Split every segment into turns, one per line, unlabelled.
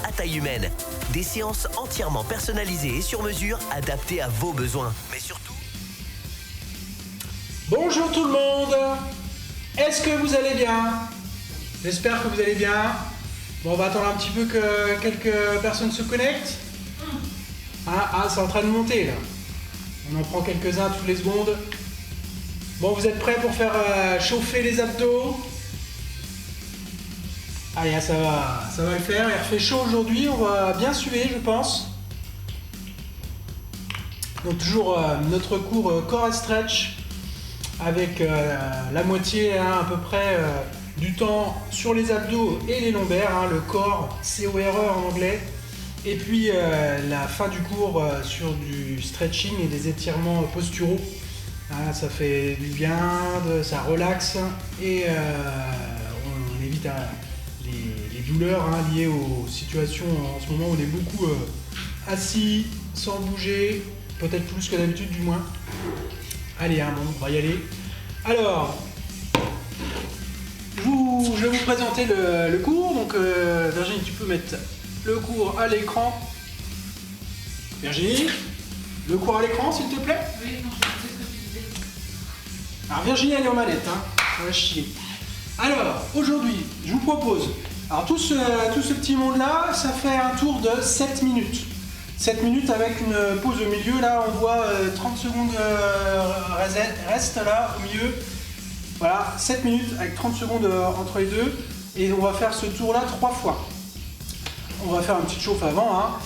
à taille humaine. Des séances entièrement personnalisées et sur mesure, adaptées à vos besoins. Mais surtout...
Bonjour tout le monde! Est-ce que vous allez bien? J'espère que vous allez bien. Bon, on va attendre un petit peu que quelques personnes se connectent. C'est en train de monter là. On en prend quelques-uns toutes les secondes. Bon, vous êtes prêts pour faire chauffer les abdos? Allez, ça va le faire. Il refait chaud aujourd'hui, on va bien suer, je pense. Donc toujours notre cours Core and Stretch avec la moitié à peu près du temps sur les abdos et les lombaires, le corps, C-O-R-E en anglais. Et puis la fin du cours sur du stretching et des étirements posturaux. Ça fait du bien, ça relaxe et on évite les douleurs liées aux situations en ce moment où on est beaucoup assis, sans bouger, peut-être plus que d'habitude du moins. Allez, bon, on va y aller. Alors, je vais vous présenter le cours. Donc, Virginie, tu peux mettre le cours à l'écran. Virginie, le cours à l'écran, s'il te plaît.
Oui, non, je sais ce que tu disais.
Alors, Virginie, elle est en manette, ça va chier. Alors, aujourd'hui, je vous propose. Alors, tout ce petit monde-là, ça fait un tour de 7 minutes. 7 minutes avec une pause au milieu, là on voit 30 secondes reste là au milieu. Voilà, 7 minutes avec 30 secondes entre les deux. Et on va faire ce tour-là 3 fois. On va faire une petite chauffe avant.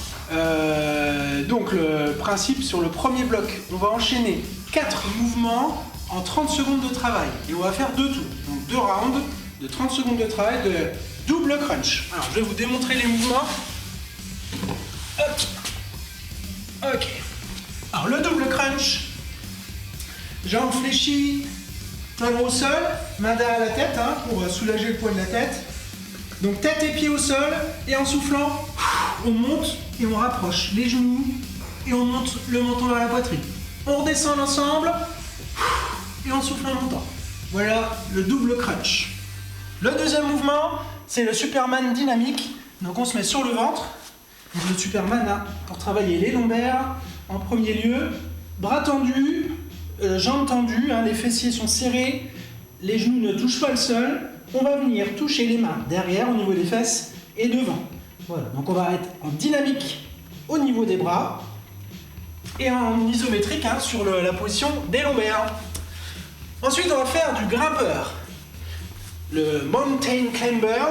Donc le principe sur le premier bloc, on va enchaîner 4 mouvements en 30 secondes de travail. Et on va faire 2 tours. Donc 2 rounds de 30 secondes de travail de double crunch. Alors je vais vous démontrer les mouvements. Hop. Ok. Alors le double crunch, jambes fléchies, talons au sol, main derrière la tête pour soulager le poids de la tête. Donc tête et pieds au sol et en soufflant, on monte et on rapproche les genoux et on monte le menton vers la poitrine. On redescend l'ensemble et on souffle en montant. Voilà le double crunch. Le deuxième mouvement, c'est le Superman dynamique. Donc on se met sur le ventre. Donc le Superman pour travailler les lombaires en premier lieu, bras tendus, jambes tendues, les fessiers sont serrés, les genoux ne touchent pas le sol. On va venir toucher les mains derrière au niveau des fesses et devant. Voilà, donc on va être en dynamique au niveau des bras et en isométrique sur la position des lombaires. Ensuite on va faire du grimpeur, le Mountain Climber,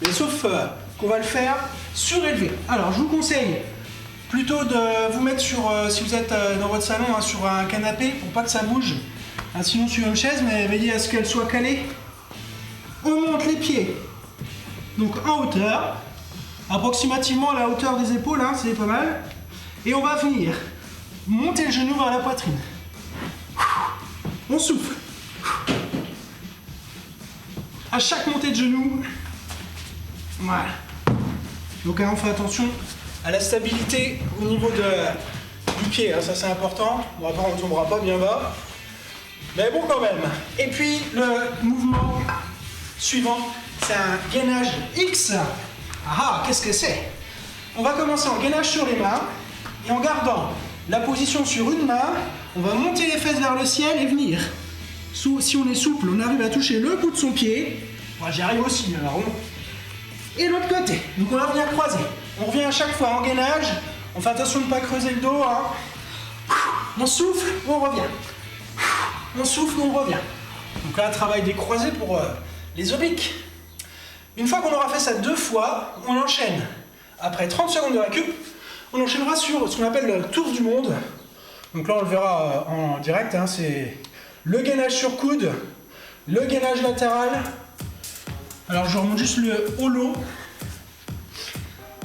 mais sauf qu'on va le faire surélevé. Alors je vous conseille plutôt de vous mettre sur, si vous êtes dans votre salon, sur un canapé pour pas que ça bouge. Sinon sur une chaise, mais veillez à ce qu'elle soit calée. On monte les pieds, donc en hauteur, approximativement à la hauteur des épaules, c'est pas mal. Et on va venir monter le genou vers la poitrine. On souffle. À chaque montée de genou, voilà. Donc on fait attention à la stabilité au niveau du pied, ça c'est important. On ne tombera pas bien bas, mais bon quand même. Et puis le mouvement suivant, c'est un gainage X. Qu'est-ce que c'est? On va commencer en gainage sur les mains et en gardant la position sur une main, on va monter les fesses vers le ciel et venir. Si on est souple, on arrive à toucher le bout de son pied. Moi j'y arrive aussi, alors bon. Et l'autre côté, donc on va venir croiser. On revient à chaque fois en gainage. On fait attention de ne pas creuser le dos. On souffle, on revient. On souffle, on revient. Donc là, travail des croisés pour les obliques. Une fois qu'on aura fait ça 2 fois, on enchaîne. Après 30 secondes de récup, on enchaînera sur ce qu'on appelle le tour du monde. Donc là, on le verra en direct. C'est le gainage sur coude, le gainage latéral. Alors je remonte juste le holo.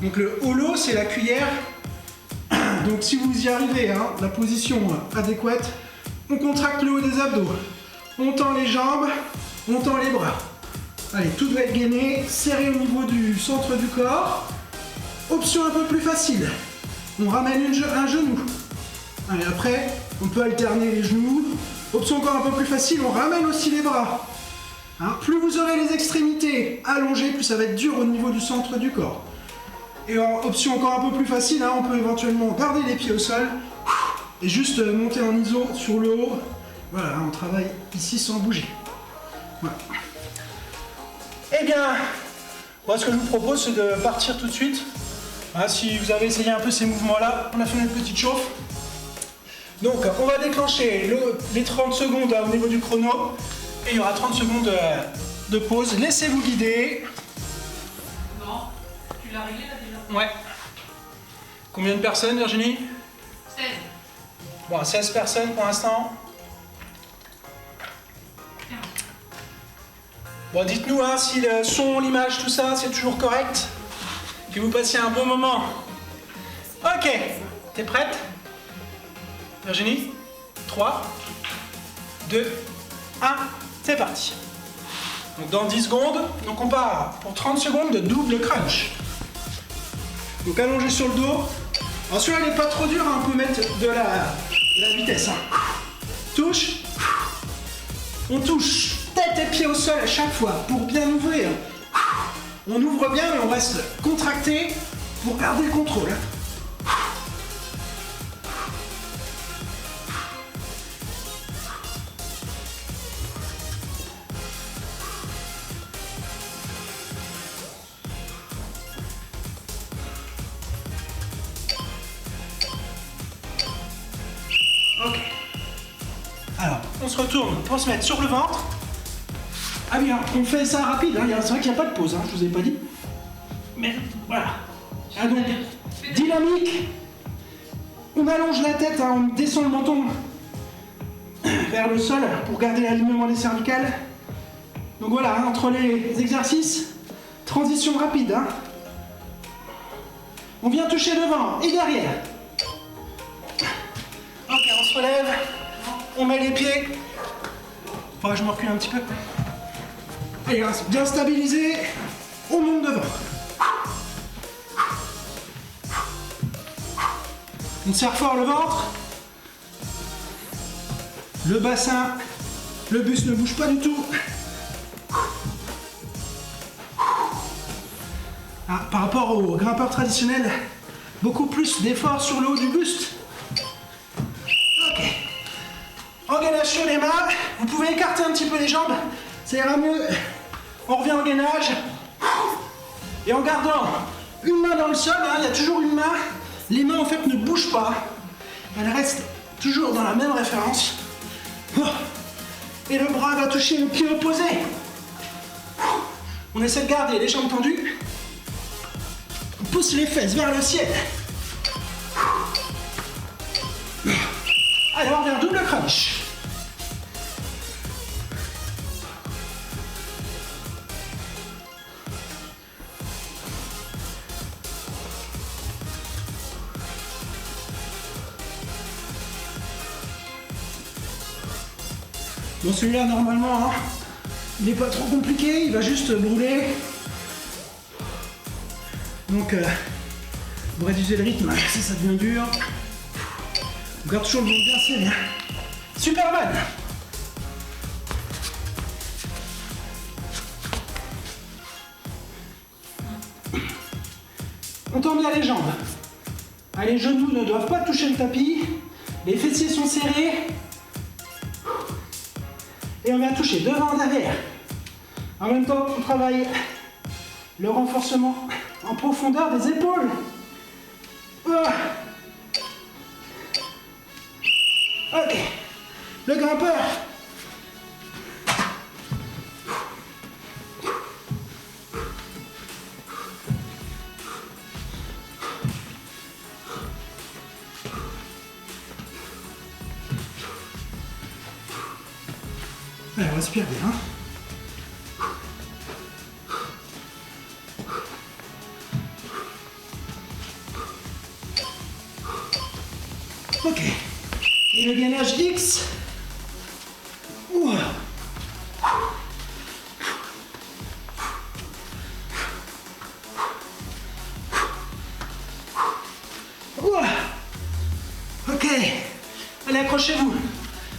Donc le holo, c'est la cuillère. Donc si vous y arrivez, la position adéquate, on contracte le haut des abdos. On tend les jambes, on tend les bras. Allez, tout doit être gainé, serré au niveau du centre du corps. Option un peu plus facile. On ramène un genou. Allez, après, on peut alterner les genoux. Option encore un peu plus facile, on ramène aussi les bras. Plus vous aurez les extrémités allongées, plus ça va être dur au niveau du centre du corps. Et en option encore un peu plus facile, hein, on peut éventuellement garder les pieds au sol et juste monter en iso sur le haut. Voilà, on travaille ici sans bouger. Voilà. Eh bien, moi ce que je vous propose c'est de partir tout de suite. Hein, si vous avez essayé un peu ces mouvements-là, on a fait notre petite chauffe. Donc on va déclencher les 30 secondes au niveau du chrono et il y aura 30 secondes de pause. Laissez-vous guider.
Non, tu l'as réglé là déjà?
Ouais. Combien de personnes, Virginie?
16.
Bon, 16 personnes pour l'instant. Bon, dites-nous hein, si le son, l'image, tout ça, c'est toujours correct. Que vous passiez un bon moment. Ok, t'es prête? Virginie? 3, 2, 1, c'est parti. Donc dans 10 secondes, donc on part pour 30 secondes de double crunch. Donc allongé sur le dos. Alors celui-là il n'est pas trop dur, hein, on peut mettre de la vitesse. Hein. Touche. On touche tête et pied au sol à chaque fois pour bien ouvrir. On ouvre bien mais on reste contracté pour garder le contrôle. Ok. Alors, on se retourne pour se mettre sur le ventre. Ah oui, hein, on fait ça rapide, hein. C'est vrai qu'il n'y a pas de pause, hein, je vous ai pas dit. Mais voilà. Ah, donc, dynamique. On allonge la tête, hein, on descend le menton vers le sol pour garder l'alignement des cervicales. Donc voilà, hein, entre les exercices, transition rapide. Hein. On vient toucher devant et derrière. Ok, on se relève, on met les pieds. Enfin, je me recule un petit peu. Allez, bien stabilisé, on monte devant. On serre fort le ventre. Le bassin, le buste ne bouge pas du tout. Ah, par rapport aux grimpeurs traditionnels, beaucoup plus d'efforts sur le haut du buste. Ok. Engainage sur les mains. Vous pouvez écarter un petit peu les jambes. Ça ira mieux. On revient au gainage. Et en gardant une main dans le sol, hein, il y a toujours une main. Les mains en fait ne bougent pas. Elles restent toujours dans la même référence. Et le bras va toucher le pied opposé. On essaie de garder les jambes tendues. On pousse les fesses vers le ciel. Allez, on revient double crunch. Bon, celui-là, normalement, hein, il n'est pas trop compliqué, il va juste brûler. Donc, vous réduisez le rythme si ça devient dur. On garde toujours le ventre bien serré. Superman! On tend bien les jambes. Ah, les genoux ne doivent pas toucher le tapis. Les fessiers sont serrés. Et on vient toucher devant et derrière. En même temps, on travaille le renforcement en profondeur des épaules. Ok. Le grimpeur. Allez, on respire bien. Ok. Et le gainage X. Ouah. Ouah. Ok. Allez, accrochez-vous.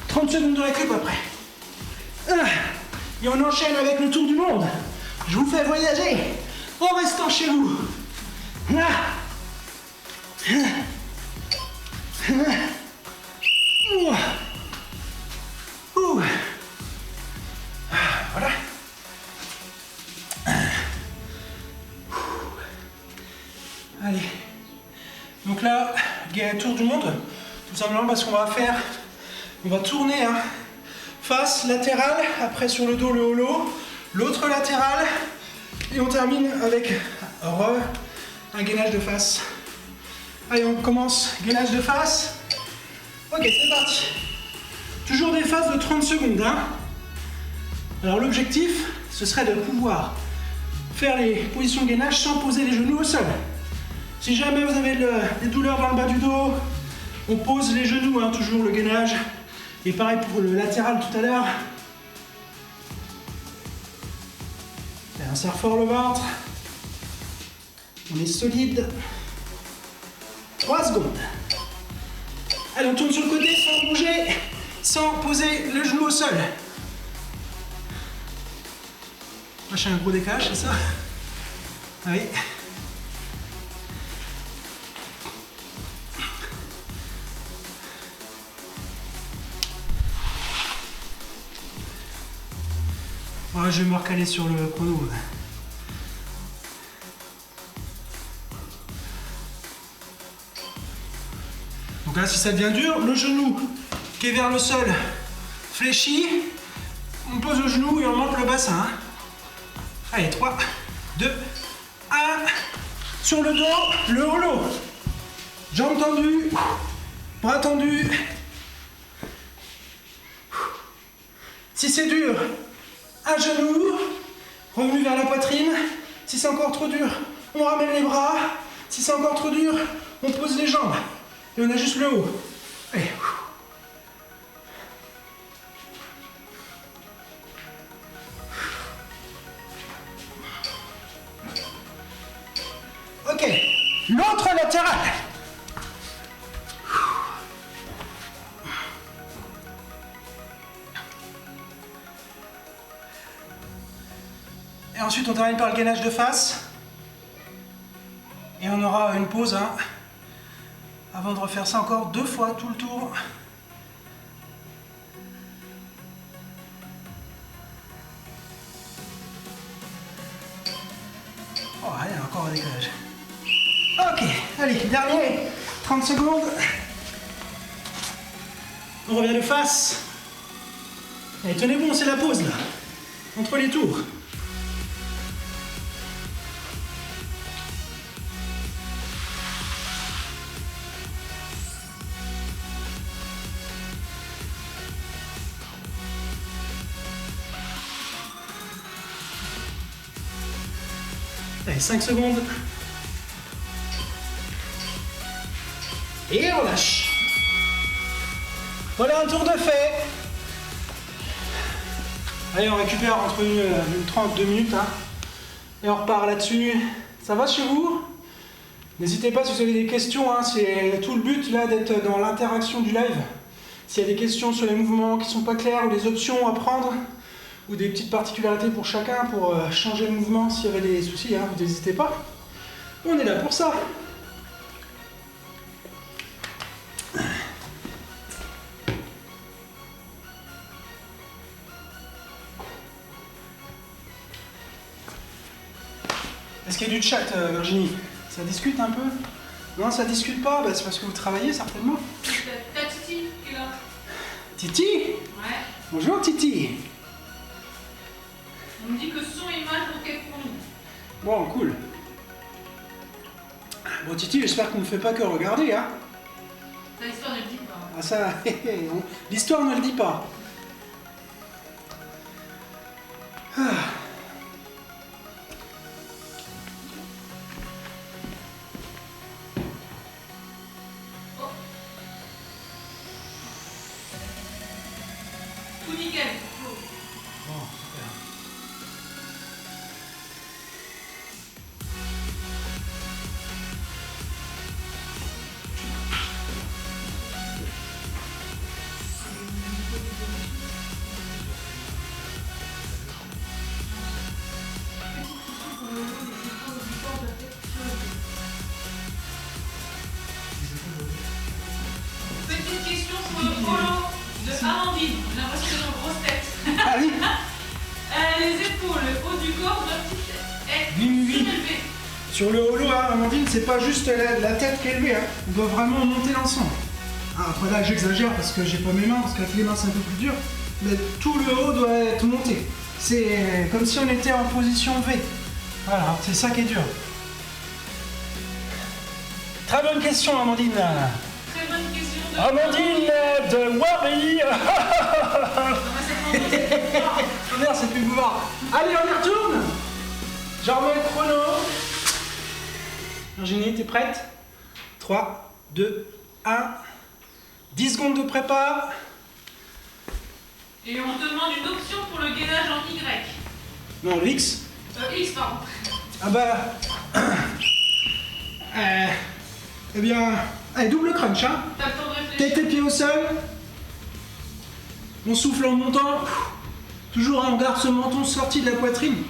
30 secondes de récup après. Et on enchaîne avec le tour du monde. Je vous fais voyager en restant chez vous. Voilà. Allez. Donc là, tour du monde. Tout simplement parce qu'on va faire, on va tourner hein, face latérale, après sur le dos le holo, l'autre latéral, et on termine avec un gainage de face. Allez, on commence, gainage de face. Ok, c'est parti. Toujours des phases de 30 secondes. Hein. Alors l'objectif, ce serait de pouvoir faire les positions de gainage sans poser les genoux au sol. Si jamais vous avez des douleurs dans le bas du dos, on pose les genoux, hein, toujours le gainage. Et pareil pour le latéral tout à l'heure. On serre fort le ventre. On est solide. 3 secondes. Allez, on tourne sur le côté sans bouger, sans poser le genou au sol. Moi, j'ai un gros décalage, c'est ça? Oui. Ouais, je vais me recaler sur le chrono. Donc là, si ça devient dur, le genou qui est vers le sol fléchit, on pose le genou et on monte le bassin. Hein. Allez, 3, 2, 1, sur le dos, le holo. Jambes tendues, bras tendus. Si c'est dur, un genou, revenu vers la poitrine. Si c'est encore trop dur, on ramène les bras. Si c'est encore trop dur, on pose les jambes. Et on a juste le haut. Allez. Ok. L'autre latéral. Et ensuite, on termine par le gainage de face. Et on aura une pause, hein, avant de refaire ça encore 2 fois tout le tour. Oh, allez, encore un décalage. Ok, allez, dernier, 30 secondes. On revient de face. Allez, tenez bon, c'est la pause là, entre les tours. Allez, 5 secondes. Et on lâche. Voilà un tour de fait. Allez, on récupère entre une 32 minutes. Hein, et on repart là-dessus. Ça va chez vous? N'hésitez pas si vous avez des questions. Hein, c'est tout le but là d'être dans l'interaction du live. S'il y a des questions sur les mouvements qui ne sont pas clairs ou des options à prendre, ou des petites particularités pour chacun, pour changer le mouvement, s'il y avait des soucis, hein, vous n'hésitez pas. On est là pour ça. Est-ce qu'il y a du chat, Virginie? Ça discute un peu? Non, ça discute pas, bah, c'est parce que vous travaillez certainement.
T'as Titi qui est là.
Titi?
Ouais.
Bonjour Titi.
On me dit que son et image ok pour nous.
Bon, cool. Bon Titi, j'espère qu'on ne fait pas que regarder, hein.
Ça, l'histoire ne le dit pas.
Ah ça, l'histoire ne le dit pas. Ah.
Tout nickel. Flo.
Bon, super.
Amandine, j'ai l'impression que c'est une grosse tête.
Ah oui.
Les épaules, le haut du corps doivent être
Oui.
surélevés.
Sur le holo, hein, Amandine, c'est pas juste la tête qui est élevée, hein. On doit vraiment monter l'ensemble. Ah, après là, j'exagère parce que j'ai pas mes mains, parce qu'avec les mains c'est un peu plus dur. Mais tout le haut doit être monté. C'est comme si on était en position V. Voilà, c'est ça qui est dur. Très bonne question, Amandine.
Très bonne question de
Amandine de Wari. Merde, c'est plus bouvard. Allez, on y retourne. Je remets le chrono. Virginie, t'es prête? 3, 2, 1. 10 secondes de prépa.
Et on demande une option pour le gainage en Y.
Non, le X.
X, pardon.
Ah bah... eh bien... Allez, double crunch, hein.
T'as le temps de
Tête
réfléchir.
et pieds au sol. On souffle en montant. Toujours, hein, on garde ce menton sorti de la poitrine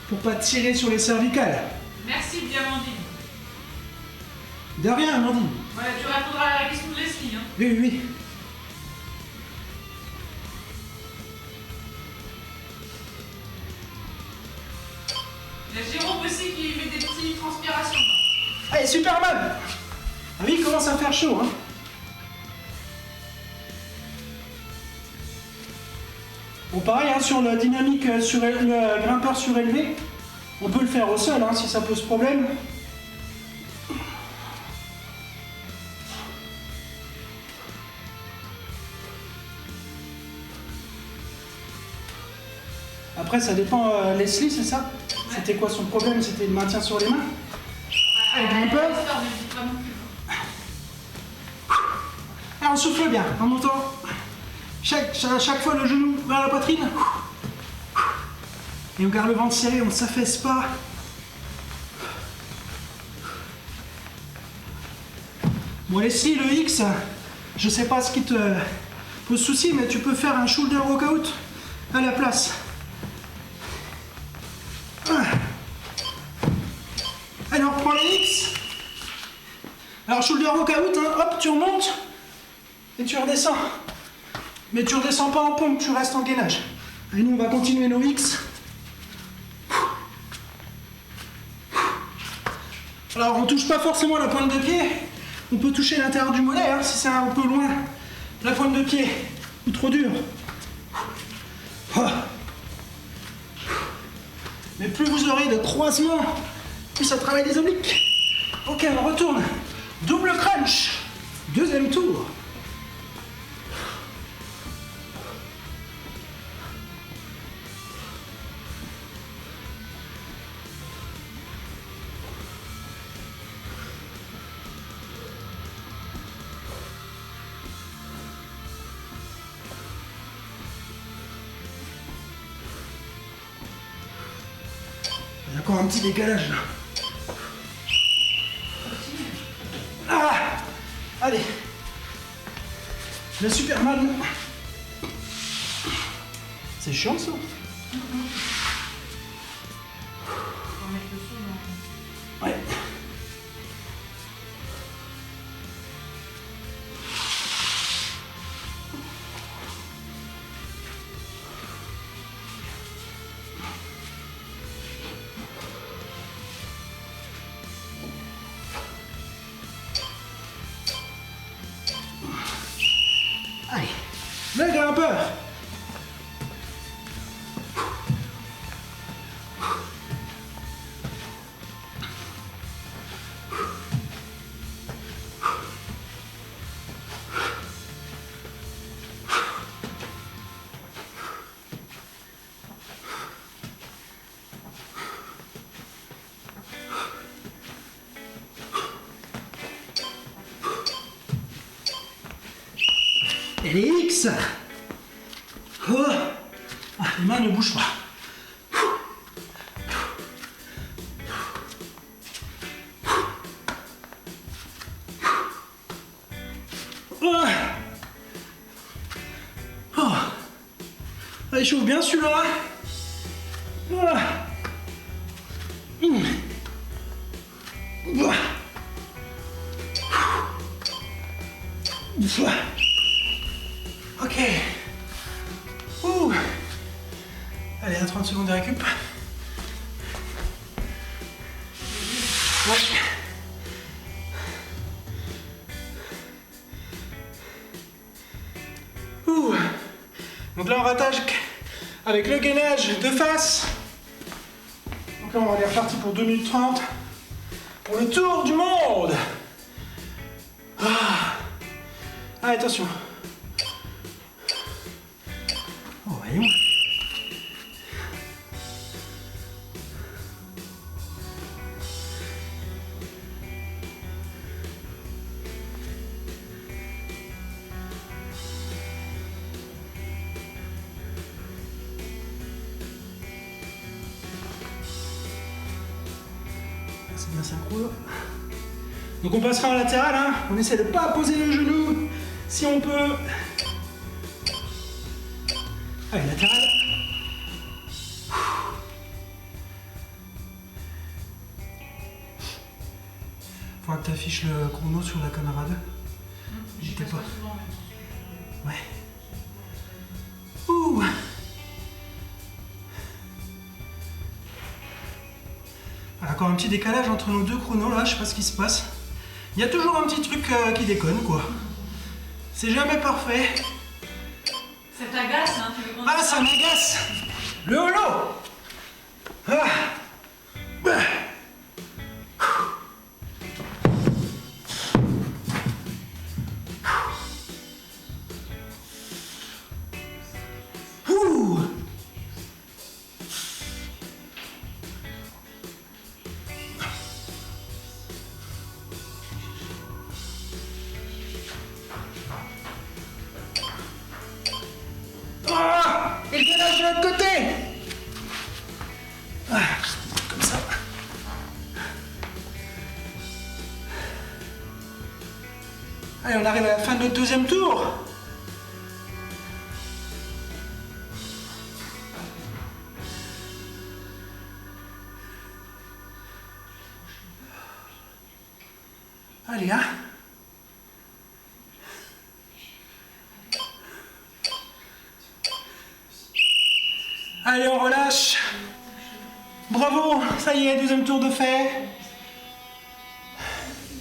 pour pas tirer sur les cervicales.
Merci bien, Amandine.
De rien, Amandine.
Ouais, tu répondras à la question de Leslie. Hein.
Oui.
Il y a Jérôme aussi qui met des petites transpirations.
Allez, Superman. Ah oui, il commence à faire chaud, hein. Bon, pareil, hein, sur la dynamique, le grimpeur surélevé, on peut le faire au sol, hein, si ça pose problème. Après, ça dépend, Leslie, c'est ça?
Ouais.
C'était quoi son problème? C'était le maintien sur les mains? Allez, grimpeur.
Histoire, mais je dis pas non plus.
Alors, on souffle bien, en montant. Chaque fois, le genou vers la poitrine. Et on garde le ventre serré, on ne s'affaisse pas. Bon, Leslie, le X, je sais pas ce qui te pose souci, mais tu peux faire un shoulder workout à la place. Alors, prends les X. Alors, shoulder workout, hein, hop, tu remontes et tu redescends. Mais tu redescends pas en pompe, tu restes en gainage. Et nous, on va continuer nos X. Alors, on touche pas forcément la pointe de pied. On peut toucher l'intérieur du mollet, hein, si c'est un peu loin. La pointe de pied, ou trop dur. Mais plus vous aurez de croisements, plus ça travaille les obliques. Ok, on retourne. Double crunch. Deuxième tour. Il y a encore un petit décalage là. Ah, allez. Le Superman. C'est chiant ça.
On va mettre le son dans...
Ouais. Allez, le grimpeur. Et les X. Oh. Ah, les mains ne bougent pas. Oh. Oh. Allez, chauffe bien celui-là. Oh. Ok. Allez, à 30 secondes de récup. Ouais. Ouh. Donc là, on rattache avec le gainage de face. Donc là, on va aller repartir pour 2 minutes 30 pour le tour du monde. Ah. Allez, attention. Oh, voyons. C'est bien synchro. Donc on passera en latéral, hein. On essaie de ne pas poser le genou si on peut. Allez, latéral. Faudra que tu affiches le chrono sur la caméra 2. J'étais pas. Ouais. Ouh. Encore un petit décalage entre nos deux chronos là, je sais pas ce qui se passe. Il y a toujours un petit truc qui déconne quoi. C'est jamais parfait.
Ça t'agace, hein, tu veux qu'on
Ah, ça m'agace. Le holo. Ah. Bah. Ouh. Ah, et le gainage de l'autre côté. Ah, comme ça. Allez, on arrive à la fin de notre deuxième tour. Allez, hein. Allez, on relâche. Bravo, ça y est, deuxième tour de fait.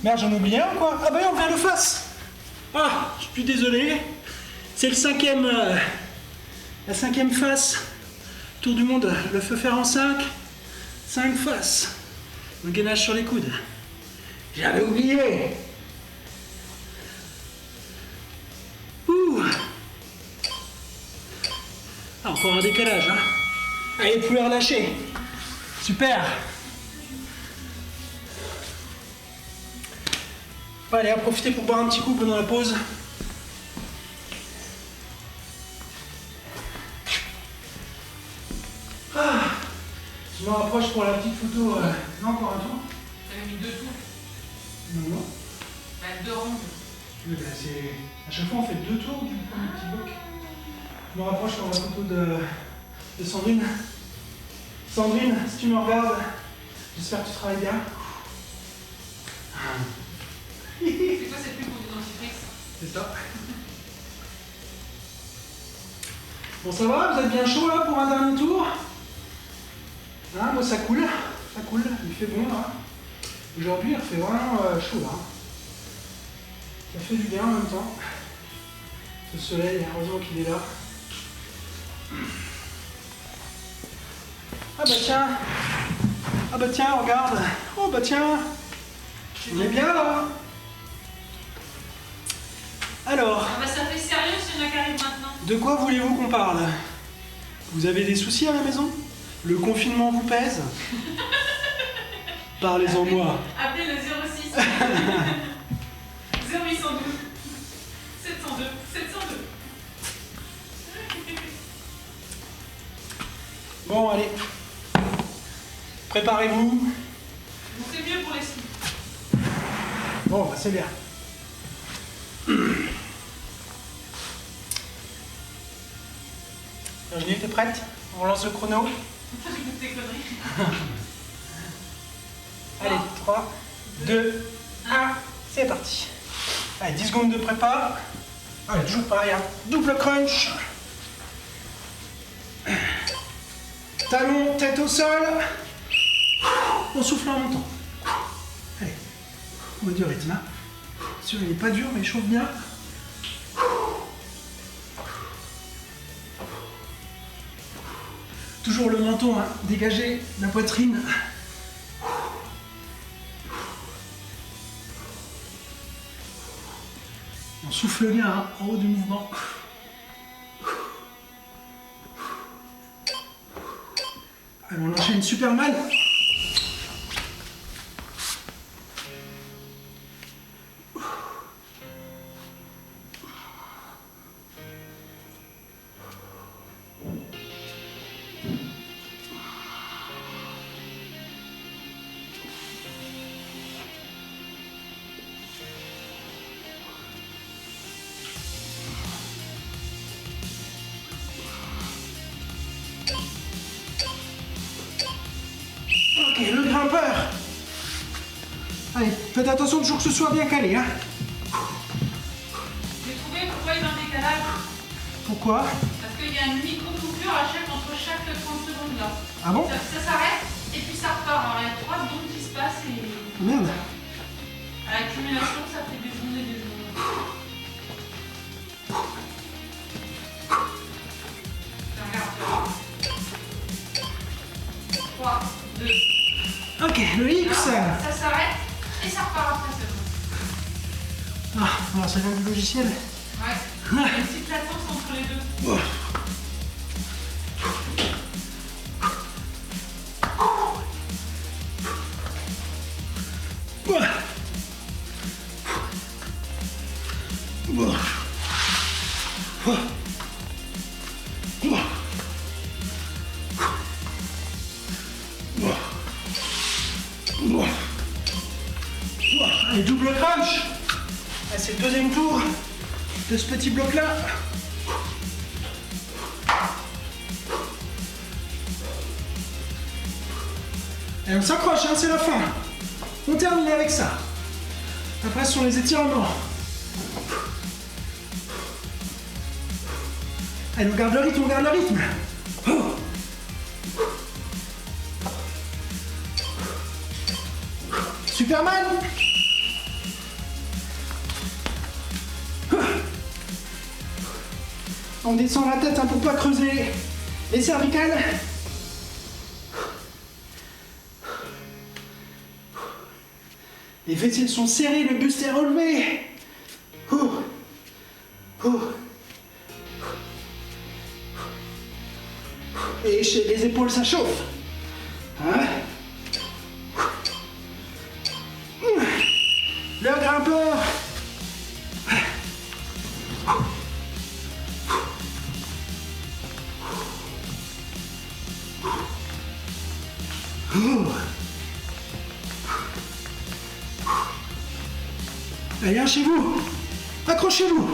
Merde, j'en ai oublié un quoi. Ah bah on vient de face. Ah, je suis désolé. C'est le cinquième, la cinquième face. Tour du monde, le feu fer en 5. 5 faces. Le gainage sur les coudes. J'avais oublié. Ouh. Ah, encore un décalage, hein. Allez, vous pouvez relâcher. Super. Allez, à profiter pour boire un petit coup pendant la pause. Ah, je me rapproche pour la petite photo. Non, encore un tour.
T'avais mis 2 tours.
Non, non.
Bah, 2 rondes.
Oui, bah, à chaque fois, on fait 2 tours du premier petit bloc. Je me rapproche pour la photo de Sandrine. Sandrine, si tu me regardes, j'espère que tu travailles bien.
C'est quoi cette pub pour du dentifrice?
C'est ça. Bon, ça va? Vous êtes bien chaud là pour un dernier tour? Hein, moi ça coule, il fait bon là. Aujourd'hui, il fait vraiment chaud là. Ça fait du bien en même temps. Ce soleil, heureusement qu'il est là. Ah bah tiens, regarde. Oh bah tiens, on est bien là. Alors,
Ah bah ça fait sérieux si on a qu'arrive maintenant.
de quoi voulez-vous qu'on parle? Vous avez des soucis à la maison? Le confinement vous pèse? Parlez-en moi.
Appelez le 06 0812 702 702.
Bon, allez. Préparez-vous.
Bon, c'est mieux pour les skis.
Bon, bah, c'est bien. Virginie, t'es prête? On relance le chrono.
J'écoute tes conneries.
Allez, 3, 2, 1, c'est parti. Allez, 10 secondes de prépa. Allez, toujours pareil, hein. Double crunch. Talons, tête au sol. On souffle en montant. Allez, on va du rythme. Hein. Sûr, il n'est pas dur, mais il chauffe bien. Toujours le menton hein, dégagé, la poitrine. On souffle bien hein, en haut du mouvement. Allez, on enchaîne Superman. Ok, le grimpeur. Allez, faites attention toujours que ce soit bien calé. Hein.
J'ai trouvé pourquoi il y a un décalage.
Pourquoi?
Parce qu'il y a une micro-coupure entre chaque 30 secondes là.
Ah bon?
Ça s'arrête et puis ça repart. Alors il y a 3 secondes qui se passent et
Merde.
à l'accumulation ça fait des secondes et des secondes. 3, 2.
Ok, le X.
Ça s'arrête et ça repart après seulement.
Ah, alors ça vient du logiciel.
Ouais. Il y a une petite latence entre les deux.
Allez, double crunch. C'est le deuxième tour de ce petit bloc là. Et on s'accroche, hein, c'est la fin. On termine avec ça. Après, ce sont les étirements. Allez, on garde le rythme, on garde le rythme. Oh. Superman. On descend la tête hein, pour pas creuser les cervicales. Les fessiers sont serrés, le buste est relevé. Et chez les épaules, ça chauffe. Hein? Le grimpeur. Allez, un chez vous. Accrochez-vous.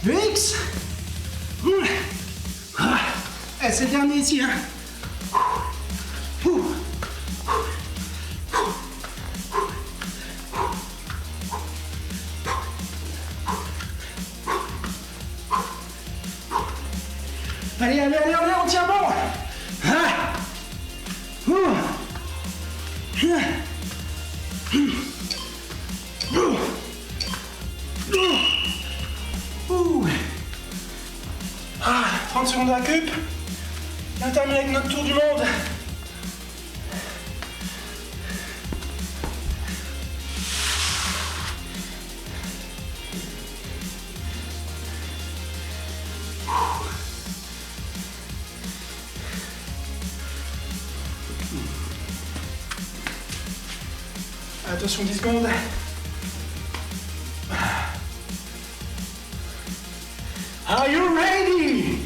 Le X. C'est le dernier ici. Hein. Allez, on tient bon. Ah, 30 secondes de récup. On termine avec notre tour du monde. Attention, 10 secondes. Are you ready?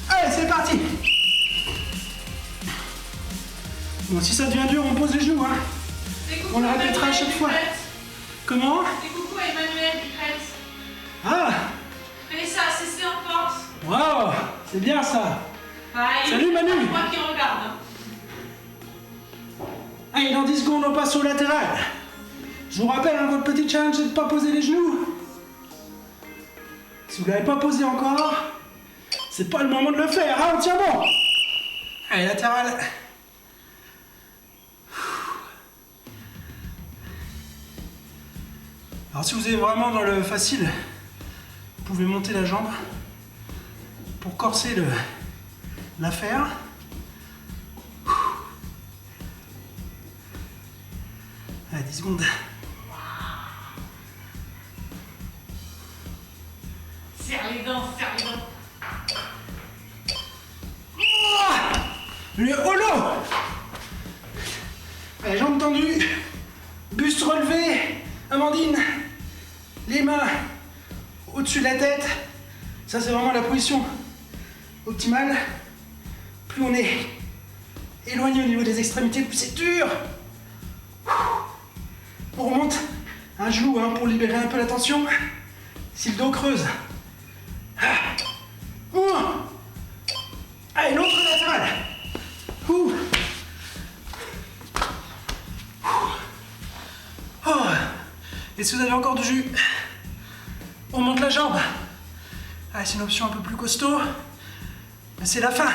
Allez, c'est parti. Bon, si ça devient dur, on pose les genoux. Hein. On le répétera à chaque fois. Comment?
Et coucou à Emmanuel Ducrette.
Ah!
Fais ça, c'est en force.
Waouh! C'est bien ça.
Bah,
salut Manu!
C'est moi qui regarde.
Allez, dans 10 secondes, on passe au latéral. Je vous rappelle, hein, votre petit challenge, c'est de ne pas poser les genoux. Si vous ne l'avez pas posé encore, c'est pas le moment de le faire. Hein, on tient bon. Allez, latéral. Alors si vous êtes vraiment dans le facile, vous pouvez monter la jambe pour corser l'affaire. Allez, 10 secondes.
Serre les dents, serre les dents.
Le holo. Allez, jambes tendues, buste relevé. Amandine, les mains au-dessus de la tête. Ça, c'est vraiment la position optimale. Plus on est éloigné au niveau des extrémités, plus c'est dur. On remonte un genou hein, pour libérer un peu la tension. Si le dos creuse. Allez, l'autre latéral. Et si vous avez encore du jus, on monte la jambe. Allez, c'est une option un peu plus costaud, mais c'est la fin.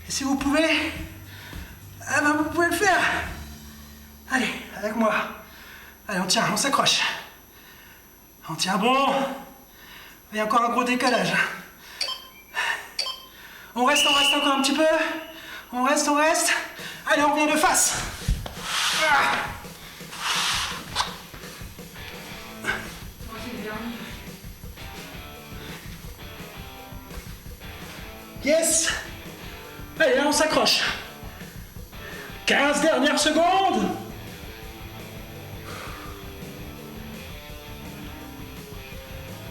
Et si vous pouvez, ah ben vous pouvez le faire. Allez, avec moi. Allez, on tient, on s'accroche. On tient bon. Il y a encore un gros décalage. On reste encore un petit peu. On reste. Allez, on revient de face. Yes! Allez, là, on s'accroche. 15 dernières secondes.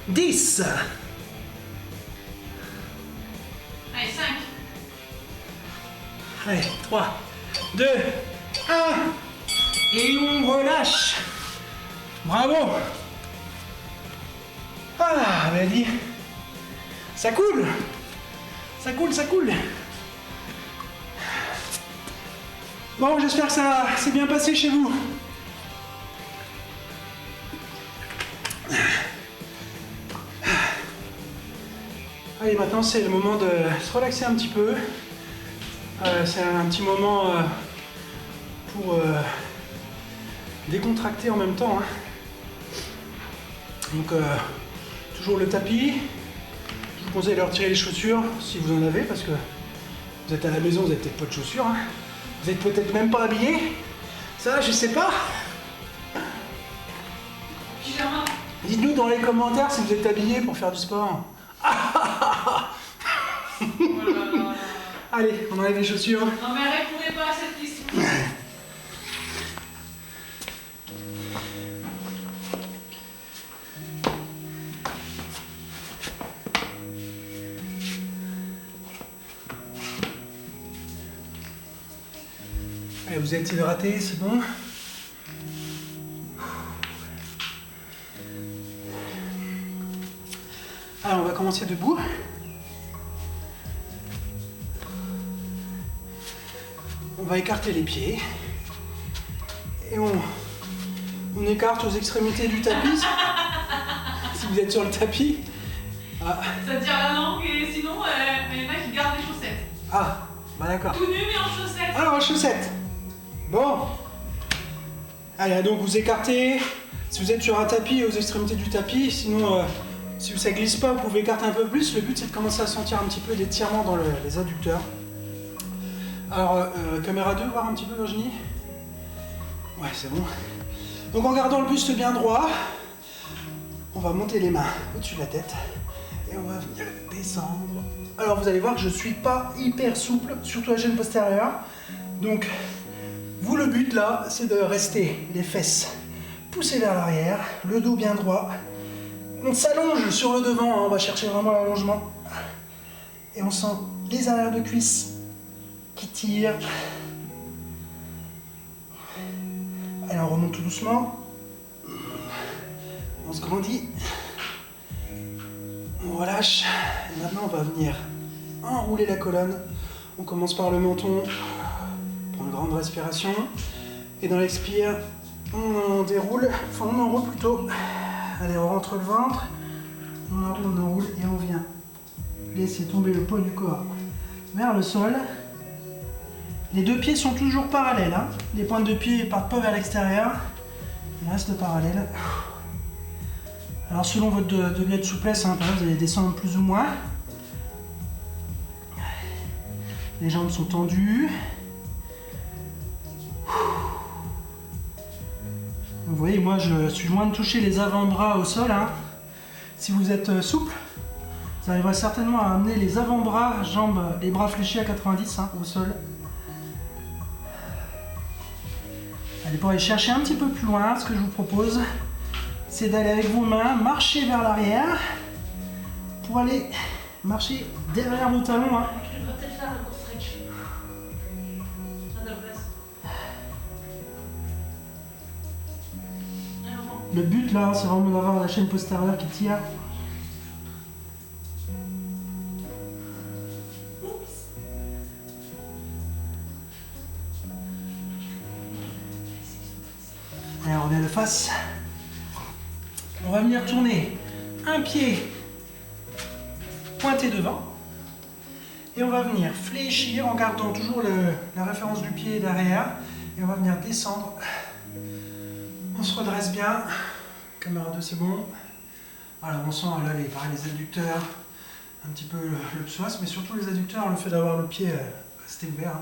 Dix.
Allez, 5.
Allez, 3, 2, 1. Et on relâche. Bravo. Ah, ben dis. Ça coule. Ça coule. Bon, j'espère que ça s'est bien passé chez vous. Allez, maintenant c'est le moment de se relaxer un petit peu. C'est un petit moment pour décontracter en même temps. Hein. Donc, toujours le tapis. Je vous conseille de retirer les chaussures si vous en avez, parce que vous êtes à la maison, vous n'avez peut-être pas de chaussures. Hein. Vous n'êtes peut-être même pas habillé. Ça, je sais pas.
Pyjama.
Dites-nous dans les commentaires si vous êtes habillé pour faire du sport.
Voilà.
Allez, on enlève les chaussures.
Non mais répondez pas à cette question.
Allez, vous êtes hydraté, c'est bon. Alors, on va commencer debout. On va écarter les pieds. Et on écarte aux extrémités du tapis. Si vous êtes sur le tapis. Ah,
Ça tire la langue et sinon, il y en a qui gardent les chaussettes.
bah d'accord.
Tout nu mais en chaussettes.
Alors, chaussettes. Bon. Allez, donc vous écartez. Si vous êtes sur un tapis aux extrémités du tapis, sinon, si ça glisse pas, vous pouvez écarter un peu plus. Le but, c'est de commencer à sentir un petit peu d'étirement dans les adducteurs. Alors, caméra 2, voir un petit peu, Virginie. Ouais, c'est bon. Donc, en gardant le buste bien droit, on va monter les mains au-dessus de la tête et on va venir descendre. Alors, vous allez voir que je suis pas hyper souple, surtout la chaîne postérieure. Donc, vous, le but là, c'est de rester les fesses poussées vers l'arrière, le dos bien droit. On s'allonge sur le devant, hein, on va chercher vraiment l'allongement. Et on sent les arrières de cuisses qui tirent. Allez, on remonte tout doucement. On se grandit. On relâche. Et maintenant, on va venir enrouler la colonne. On commence par le menton. Prendre grande respiration. Et dans l'expire, on déroule, enfin on enroule plutôt. Allez, on rentre le ventre, on enroule et on vient laisser tomber le poids du corps vers le sol. Les deux pieds sont toujours parallèles, hein. Les pointes de pied ne partent pas vers l'extérieur, ils restent parallèles. Alors selon votre degré de souplesse, hein, par exemple, vous allez descendre plus ou moins. Les jambes sont tendues. Vous voyez, moi je suis loin de toucher les avant-bras au sol, hein. Si vous êtes souple, vous arriverez certainement à amener les avant-bras, jambes, les bras fléchis à 90, hein, au sol. Allez, pour aller chercher un petit peu plus loin, ce que je vous propose, c'est d'aller avec vos mains marcher vers l'arrière pour aller marcher derrière vos talons, hein.
Je devrais peut-être faire le court stretch. À ta place. Alors,
Le but là, c'est vraiment d'avoir la chaîne postérieure qui tire. Allez, on revient de face. On va venir tourner un pied pointé devant. Et on va venir fléchir en gardant toujours la référence du pied derrière. Et on va venir descendre. On se redresse bien. Caméra 2, c'est bon. Alors on sent là les adducteurs, un petit peu le psoas, mais surtout les adducteurs, le fait d'avoir le pied resté ouvert.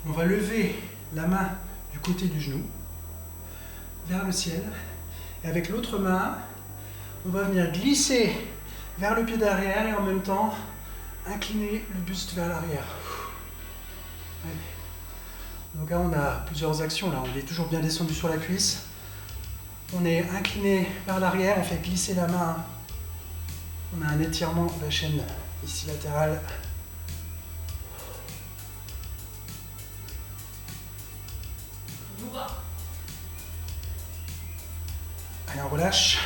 On va lever la main du côté du genou vers le ciel. Et avec l'autre main, on va venir glisser vers le pied derrière et en même temps incliner le buste vers l'arrière. Donc là on a plusieurs actions, là on est toujours bien descendu sur la cuisse. On est incliné vers l'arrière, on fait glisser la main. On a un étirement de la chaîne ici latérale. Allez, on relâche.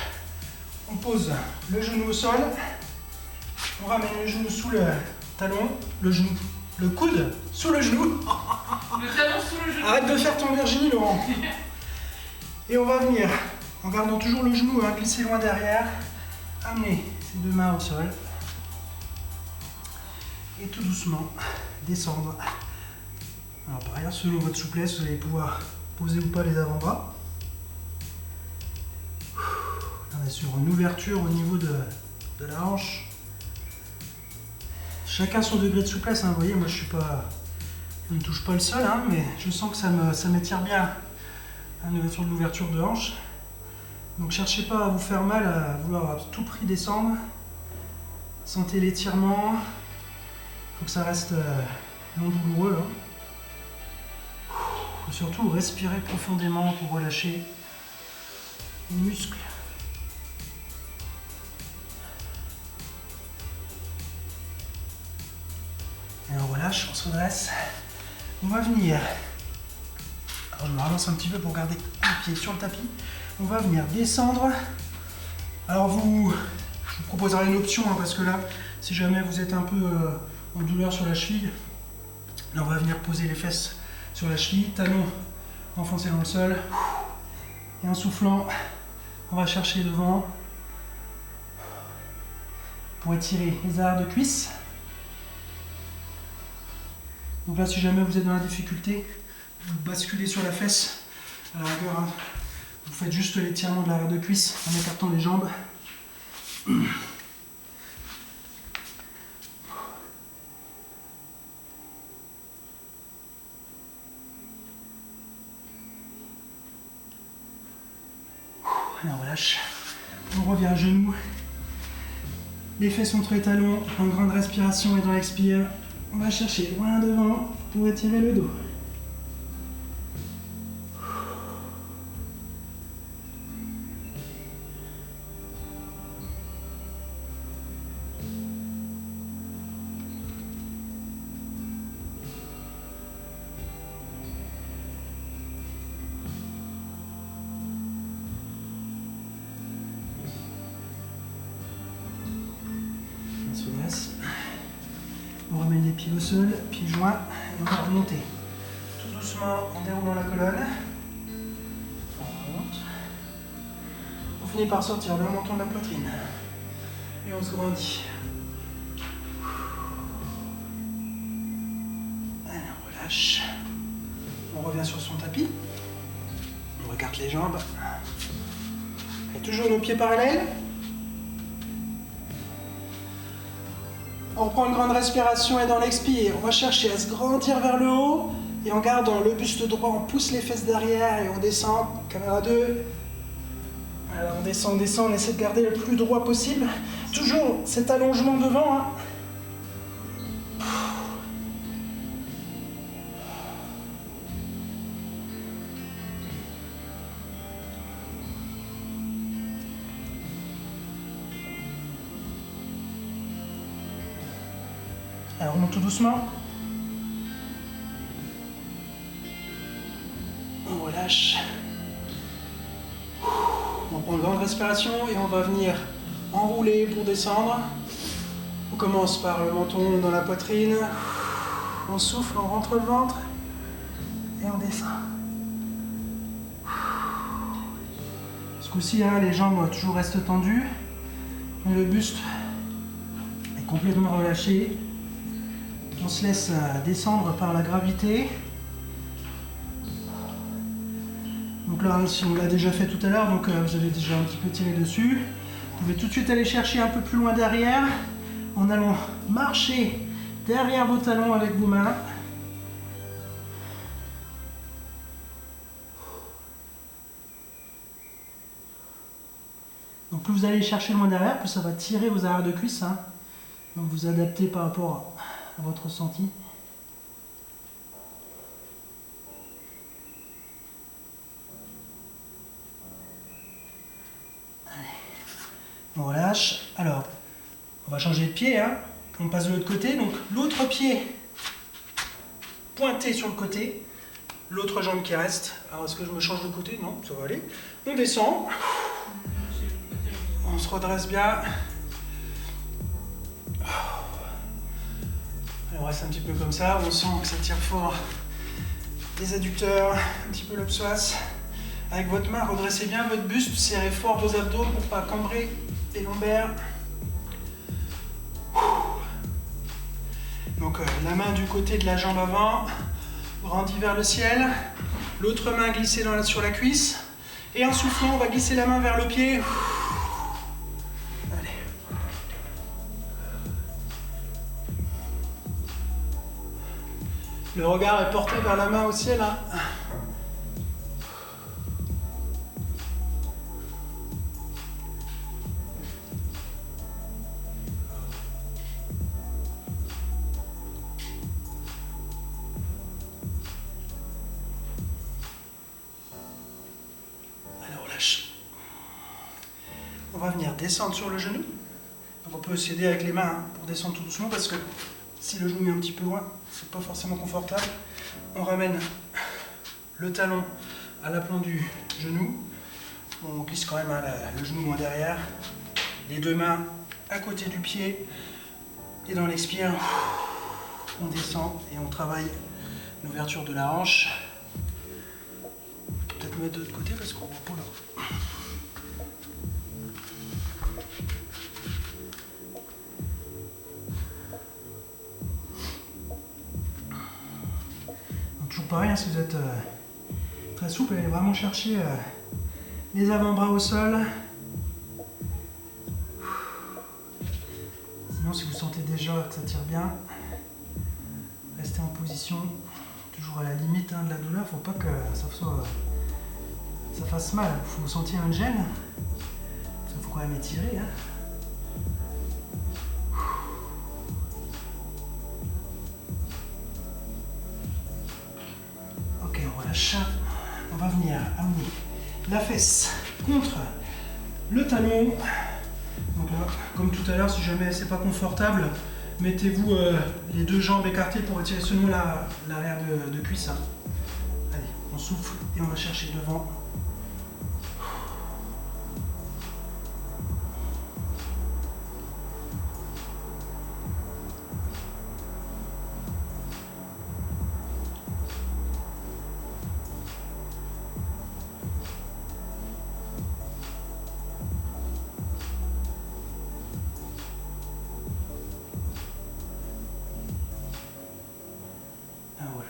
On pose le genou au sol. On ramène le genou sous le talon, le coude sous le genou.
le talon sous le genou.
Arrête de faire ton Virginie, Laurent. Et on va venir, en gardant toujours le genou, hein, glisser loin derrière, amener ses deux mains au sol. Et tout doucement, descendre. Alors par ailleurs, selon votre souplesse, vous allez pouvoir poser ou pas les avant-bras. On est sur une ouverture au niveau de la hanche. Chacun son degré de souplesse, hein. Vous voyez, moi je ne touche pas le sol, hein, mais je sens que ça m'étire bien. Une ouverture de hanche. Donc cherchez pas à vous faire mal, à vouloir à tout prix descendre. Sentez l'étirement. Il faut que ça reste non douloureux. Hein. Et surtout, respirez profondément pour relâcher les muscles. Et on relâche, on se redresse. On va venir. Alors je me relance un petit peu pour garder les pieds sur le tapis. On va venir descendre. Alors je vous proposerai une option, hein, parce que là, si jamais vous êtes un peu en douleur sur la cheville, là on va venir poser les fesses sur la cheville, talons enfoncés dans le sol. Et en soufflant, on va chercher devant pour étirer les arrières de cuisse. Donc là, si jamais vous êtes dans la difficulté, vous basculez sur la fesse. À la rigueur, hein, vous faites juste l'étirement de l'arrière de cuisse en écartant les jambes. Allez, on relâche. On revient à genoux. Les fesses entre les talons, en grande respiration et dans l'expire. On va chercher loin devant pour étirer le dos. On se redresse. On ramène les pieds au sol, pieds joints, et on va remonter. Tout doucement en déroulant la colonne. On remonte. On finit par sortir le menton de la poitrine. Et on se grandit. Allez, on relâche. On revient sur son tapis. On regarde les jambes. Et toujours nos pieds parallèles. On reprend une grande respiration et dans l'expire, on va chercher à se grandir vers le haut. Et en gardant le buste droit, on pousse les fesses derrière et on descend. Caméra 2. Alors on descend, on essaie de garder le plus droit possible. Toujours cet allongement devant. Hein. Alors on monte tout doucement. On relâche. On prend une grande respiration et on va venir enrouler pour descendre. On commence par le menton dans la poitrine. On souffle, on rentre le ventre et on descend. Ce coup-ci, hein, les jambes toujours restent tendues. Mais le buste est complètement relâché. On se laisse descendre par la gravité. Donc là, si on l'a déjà fait tout à l'heure, donc vous avez déjà un petit peu tiré dessus. Vous pouvez tout de suite aller chercher un peu plus loin derrière, en allant marcher derrière vos talons avec vos mains. Donc plus vous allez chercher loin derrière, plus ça va tirer vos arrières de cuisses. Hein. Donc vous adaptez par rapport à votre ressenti. On relâche. Alors, on va changer de pied. Hein. On passe de l'autre côté. Donc, l'autre pied pointé sur le côté. L'autre jambe qui reste. Alors, est-ce que je me change de côté? Non, ça va aller. On descend. On se redresse bien. Et on reste un petit peu comme ça. On sent que ça tire fort les adducteurs, un petit peu le psoas. Avec votre main, redressez bien votre buste. Serrez fort vos abdos pour ne pas cambrer les lombaires. Donc la main du côté de la jambe avant, grandit vers le ciel. L'autre main glissée sur la cuisse. Et en soufflant, on va glisser la main vers le pied. Allez. Le regard est porté vers la main au ciel. Hein. On va venir descendre sur le genou. Donc on peut s'aider avec les mains hein, pour descendre tout doucement parce que si le genou est un petit peu loin, c'est pas forcément confortable. On ramène le talon à l'aplomb du genou. On glisse quand même hein, le genou loin derrière. Les deux mains à côté du pied. Et dans l'expire, on descend et on travaille l'ouverture de la hanche. Peut-être mettre de l'autre côté parce qu'on voit pas là. Toujours pareil, hein, si vous êtes très souple, allez vraiment chercher les avant-bras au sol. Sinon, si vous sentez déjà que ça tire bien, restez en position, toujours à la limite hein, de la douleur. Il ne faut pas que ça fasse mal. Il faut sentir une gêne, parce qu'il faut quand même étirer. Hein. On va venir amener la fesse contre le talon. Donc là, comme tout à l'heure, si jamais c'est pas confortable, mettez-vous les deux jambes écartées pour étirer seulement l'arrière de cuisse. Hein. Allez, on souffle et on va chercher devant.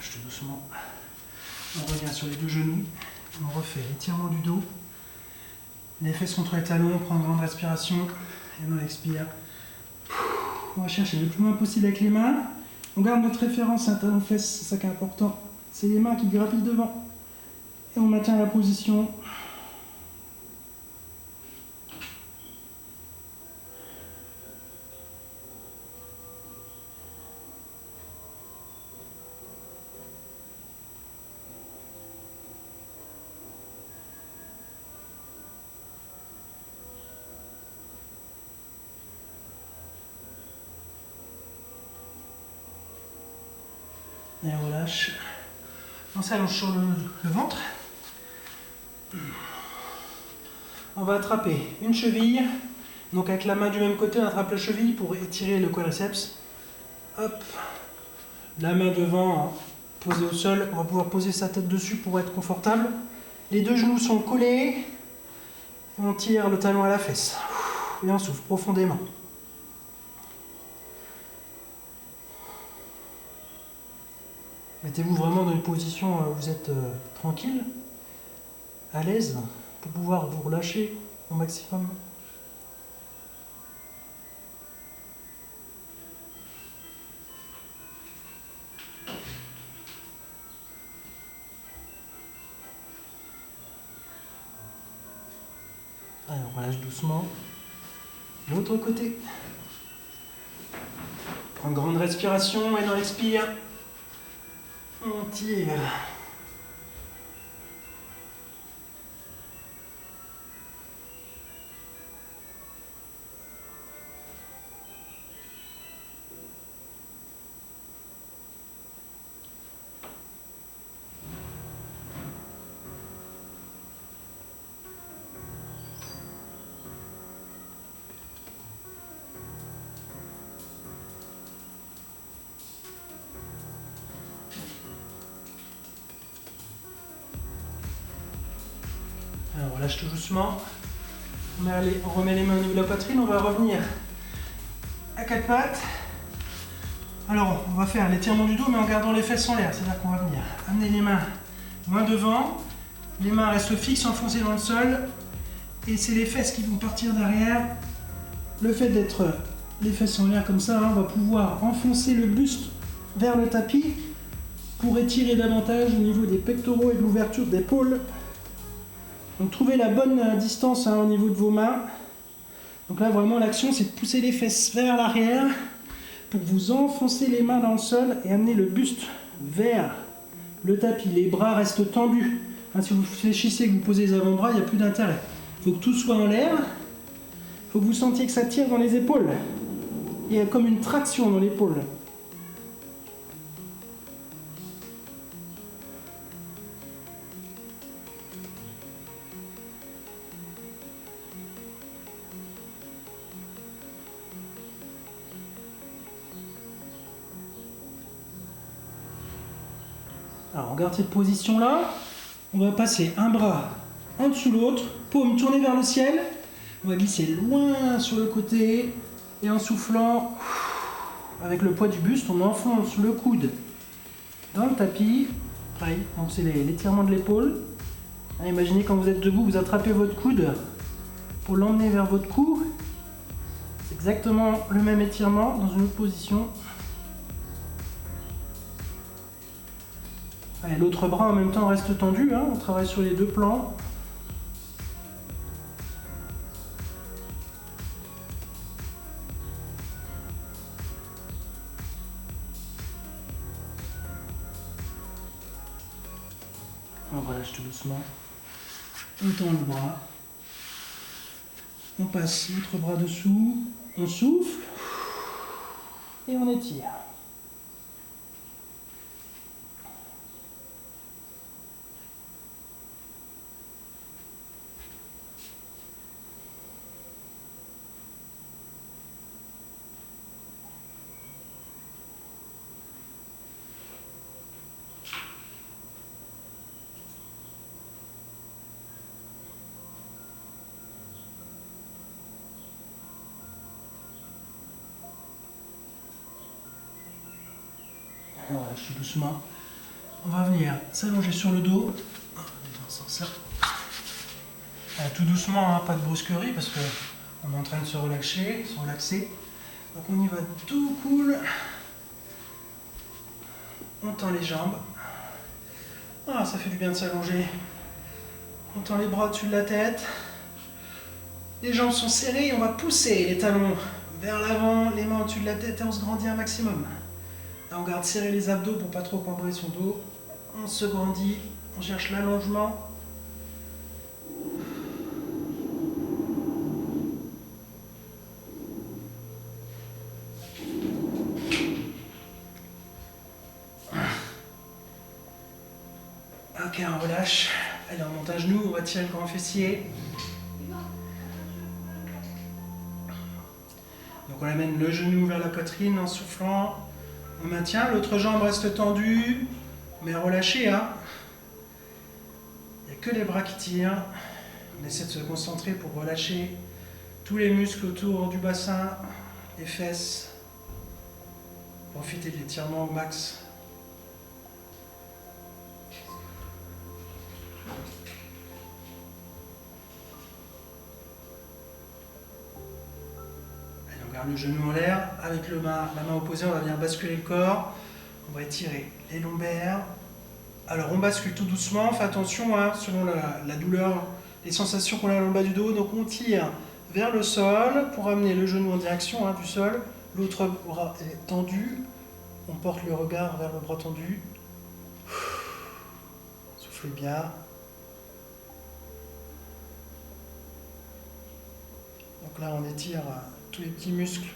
relâche tout doucement. On revient sur les deux genoux. On refait l'étirement du dos. Les fesses contre les talons, on prend une grande respiration et on expire. On va chercher le plus loin possible avec les mains. On garde notre référence à talon-fesse, c'est ça qui est important. C'est les mains qui gravitent devant. Et on maintient la position. Et on relâche. On s'allonge sur le ventre. On va attraper une cheville. Donc avec la main du même côté, on attrape la cheville pour étirer le quadriceps. Hop. La main devant, posée au sol. On va pouvoir poser sa tête dessus pour être confortable. Les deux genoux sont collés. On tire le talon à la fesse. Et on souffle profondément. Mettez-vous vraiment dans une position où vous êtes tranquille, à l'aise, pour pouvoir vous relâcher au maximum. Allez, on relâche doucement. L'autre côté. Prends une grande respiration et on expire. On tire. Alors on relâche tout doucement. On remet les mains au niveau de la poitrine. On va revenir à quatre pattes. Alors on va faire l'étirement du dos mais en gardant les fesses en l'air. C'est-à-dire qu'on va venir amener les mains loin devant. Les mains restent fixes, enfoncées dans le sol. Et c'est les fesses qui vont partir derrière. Le fait d'être les fesses en l'air comme ça, on va pouvoir enfoncer le buste vers le tapis pour étirer davantage au niveau des pectoraux et de l'ouverture des épaules. Donc trouvez la bonne distance au niveau de vos mains. Donc là vraiment l'action c'est de pousser les fesses vers l'arrière pour vous enfoncer les mains dans le sol et amener le buste vers le tapis. Les bras restent tendus. Si vous fléchissez et que vous posez les avant-bras, il n'y a plus d'intérêt. Il faut que tout soit en l'air. Il faut que vous sentiez que ça tire dans les épaules. Il y a comme une traction dans l'épaule. Alors on garde cette position là, on va passer un bras en dessous de l'autre, paume tournée vers le ciel, on va glisser loin sur le côté et en soufflant, avec le poids du buste, on enfonce le coude dans le tapis, pareil, donc c'est l'étirement de l'épaule. Imaginez quand vous êtes debout, vous attrapez votre coude pour l'emmener vers votre cou, c'est exactement le même étirement dans une autre position. L'autre bras en même temps reste tendu, on travaille sur les deux plans. On relâche tout doucement. On tend le bras. On passe l'autre bras dessous. On souffle. Et on étire. On relâche doucement. on va venir s'allonger sur le dos. Tout doucement, hein, pas de brusquerie parce qu'on est en train de se relaxer, se relaxer. Donc on y va tout cool. On tend les jambes. Ah, ça fait du bien de s'allonger. On tend les bras au-dessus de la tête. Les jambes sont serrées, on va pousser les talons vers l'avant, les mains au-dessus de la tête et on se grandit un maximum. Là, on garde serrer les abdos pour pas trop cambrer son dos. On se grandit, on cherche l'allongement. Ok, on relâche. Allez, on monte un genou, on va tirer le grand fessier. Donc on amène le genou vers la poitrine en soufflant. On maintient, l'autre jambe reste tendue, mais relâchée. Hein. Il n'y a que les bras qui tirent. On essaie de se concentrer pour relâcher tous les muscles autour du bassin, les fesses. Profitez de l'étirement au max. On garde le genou en l'air, avec la main opposée, on va venir basculer le corps. On va étirer les lombaires. Alors on bascule tout doucement, fais attention hein, selon la douleur, les sensations qu'on a dans le bas du dos. Donc on tire vers le sol pour amener le genou en direction hein, du sol. L'autre bras est tendu. On porte le regard vers le bras tendu. Soufflez bien. Donc là on étire tous les petits muscles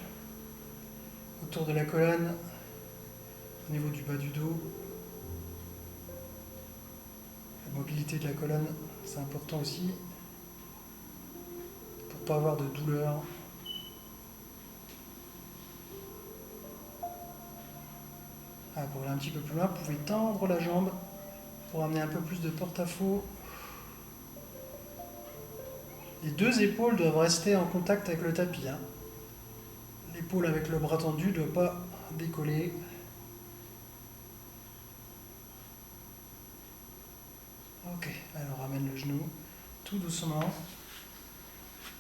autour de la colonne, au niveau du bas du dos. La mobilité de la colonne, c'est important aussi, pour ne pas avoir de douleur. Pour aller un petit peu plus loin, vous pouvez tendre la jambe pour amener un peu plus de porte-à-faux. Les deux épaules doivent rester en contact avec le tapis. Hein. L'épaule avec le bras tendu ne doit pas décoller. Ok, alors on ramène le genou tout doucement.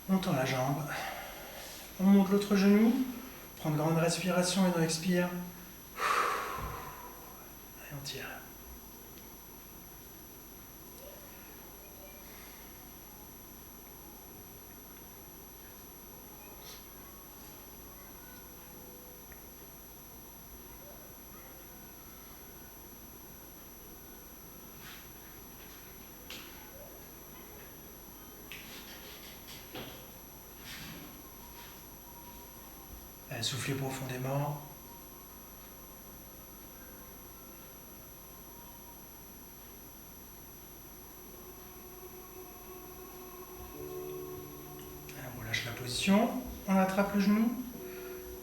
On tend la jambe. On monte l'autre genou. Prends une grande respiration et on expire. Et on tire. Soufflez profondément. On relâche la position, on attrape le genou,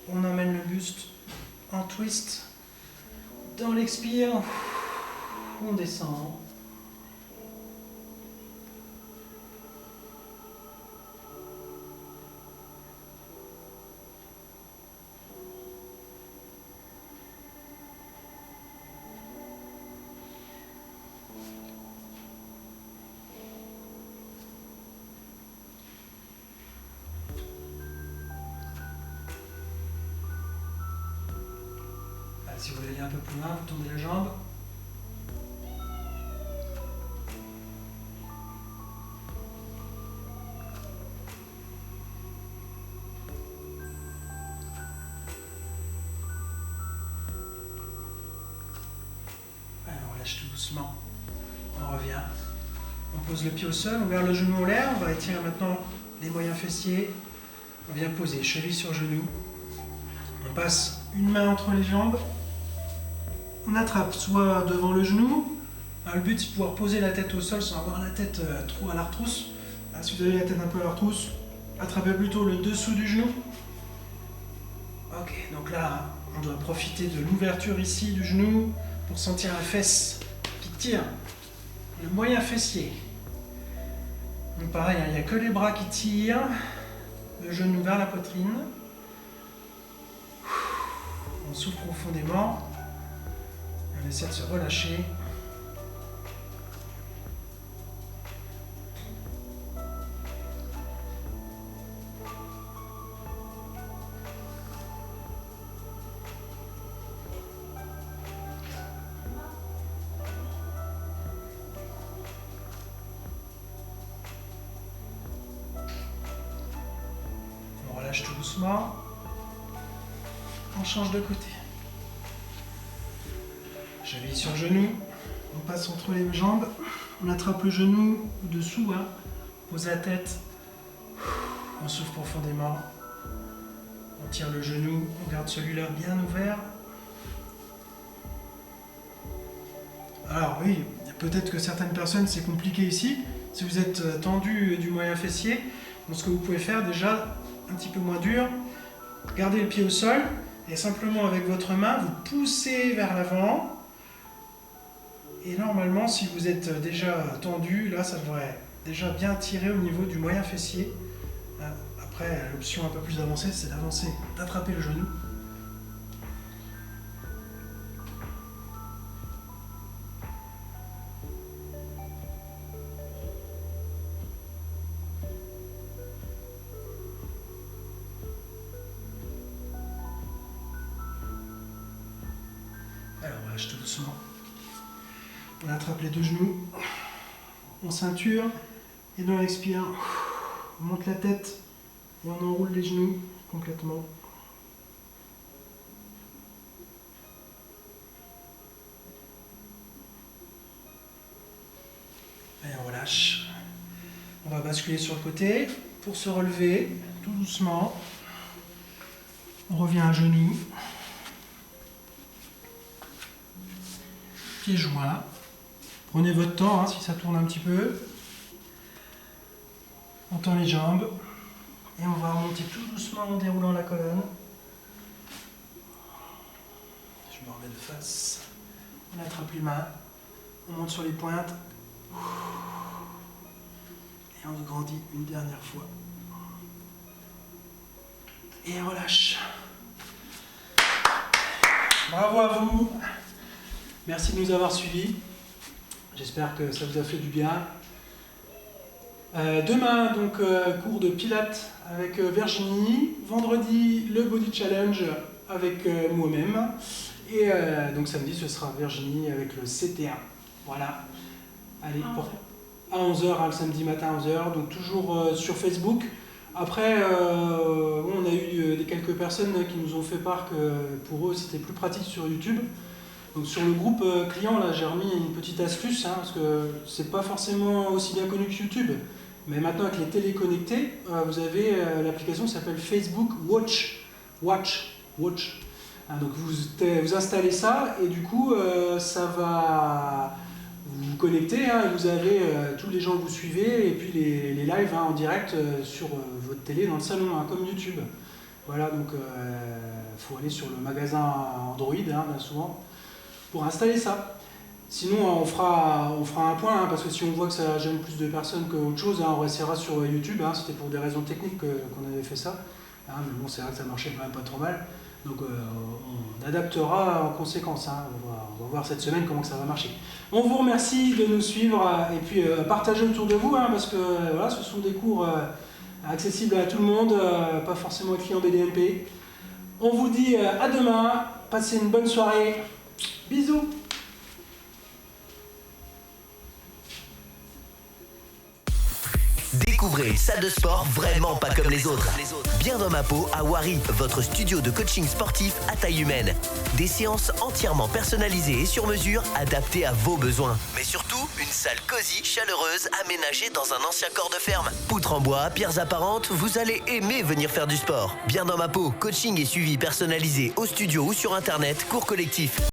on emmène le buste en twist. Dans l'expire, on descend. Si vous voulez aller un peu plus loin, vous tournez la jambe. Alors on lâche tout doucement. On revient. On pose le pied au sol, on garde le genou en l'air. On va étirer maintenant les moyens fessiers. On vient poser cheville sur genou. On passe une main entre les jambes. On attrape soit devant le genou. Le but c'est de pouvoir poser la tête au sol sans avoir la tête trop à la retrousse. Si vous avez la tête un peu à la retrousse, attrapez plutôt le dessous du genou. Ok, donc là, on doit profiter de l'ouverture ici du genou pour sentir la fesse qui tire, le moyen fessier. Donc pareil, il n'y a que les bras qui tirent, le genou vers la poitrine. On souffle profondément. On essaie de se relâcher. relâche tout doucement. On change de côté. Cheville sur le genou. On passe entre les jambes. On attrape le genou dessous. Hein. Pose la tête. On souffle profondément. On tire le genou. On garde celui-là bien ouvert. Alors oui, peut-être que certaines personnes c'est compliqué ici. Si vous êtes tendu du moyen fessier, donc ce que vous pouvez faire déjà, un petit peu moins dur, gardez le pied au sol et simplement avec votre main, vous poussez vers l'avant. Et normalement, si vous êtes déjà tendu, là ça devrait déjà bien tirer au niveau du moyen fessier. Après, l'option un peu plus avancée, c'est d'avancer, d'attraper le genou. Alors on relâche tout doucement. On attrape les deux genoux. On ceinture et on expire. On monte la tête et on enroule les genoux complètement. Et on relâche. On va basculer sur le côté pour se relever tout doucement. On revient à genoux. Pieds joints. Prenez votre temps hein, si ça tourne un petit peu. On tend les jambes. Et on va remonter tout doucement en déroulant la colonne. Je me remets de face. On attrape les mains. On monte sur les pointes. Et on grandit une dernière fois. Et on relâche. Bravo à vous. Merci de nous avoir suivis. J'espère que ça vous a fait du bien. Demain, donc, cours de Pilates avec Virginie. Vendredi, le Body Challenge avec moi-même. Et donc samedi, ce sera Virginie avec le CT1. Voilà. Allez, à 11h, le samedi matin à 11h. Donc toujours sur Facebook. Après, on a eu quelques personnes qui nous ont fait part que pour eux, c'était plus pratique sur YouTube. Donc sur le groupe client, là, j'ai remis une petite astuce, hein, parce que c'est pas forcément aussi bien connu que YouTube. Mais maintenant, avec les télés connectées, vous avez l'application qui s'appelle Facebook Watch. Hein, donc vous installez ça et du coup, ça va vous connecter. Hein, vous avez tous les gens que vous suivez et puis les lives hein, en direct sur votre télé dans le salon, hein, comme YouTube. Voilà, donc il faut aller sur le magasin Android, hein, bien souvent, pour installer ça. Sinon, on fera un point, hein, parce que si on voit que ça gêne plus de personnes qu'autre chose, hein, on restera sur YouTube. Hein, c'était pour des raisons techniques qu'on avait fait ça. Hein, mais bon, c'est vrai que ça marchait quand même pas trop mal. Donc on adaptera en conséquence. Hein, on va voir cette semaine comment ça va marcher. On vous remercie de nous suivre et puis partagez autour de vous, hein, parce que voilà, ce sont des cours accessibles à tout le monde, pas forcément aux clients BDMP. On vous dit à demain, passez une bonne soirée. Bisous.
Découvrez Salle de Sport vraiment pas comme les autres. Bien dans ma peau à Wari, votre studio de coaching sportif à taille humaine. Des séances entièrement personnalisées et sur mesure, adaptées à vos besoins. Mais surtout, une salle cosy, chaleureuse, aménagée dans un ancien corps de ferme. Poutres en bois, pierres apparentes, vous allez aimer venir faire du sport. Bien dans ma peau, coaching et suivi personnalisé au studio ou sur internet, cours collectifs.